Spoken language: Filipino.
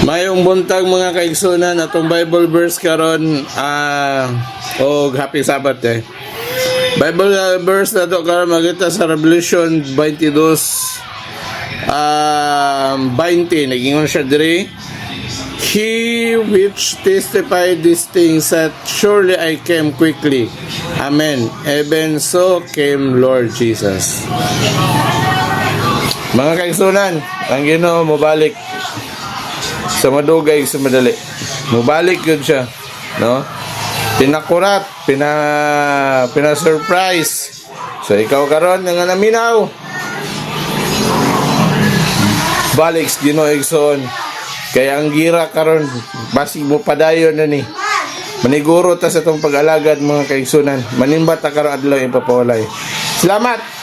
Mayong buntag mga kaigsunan atong Bible verse karon og happy Sabbath Bible verse na to karon magita sa Revelation 22 20 nagingon siya diri. He which testified these things said, surely I came quickly. Amen. Even so came Lord Jesus. Mga kaigsunan, ang Ginoo mobalik sa madugay sa madali. Mobalik yun siya, no? Pinakurat, pina-surprise. So ikaw karon nga naminaw. Balik sa Ginoo igsoon. Kaya ang gira karon basig mo padayon na ni. Maniguro ta sa itong pag-alagad mga kaigsunan. Manimba ta karon adlaw ipapawalay. Salamat.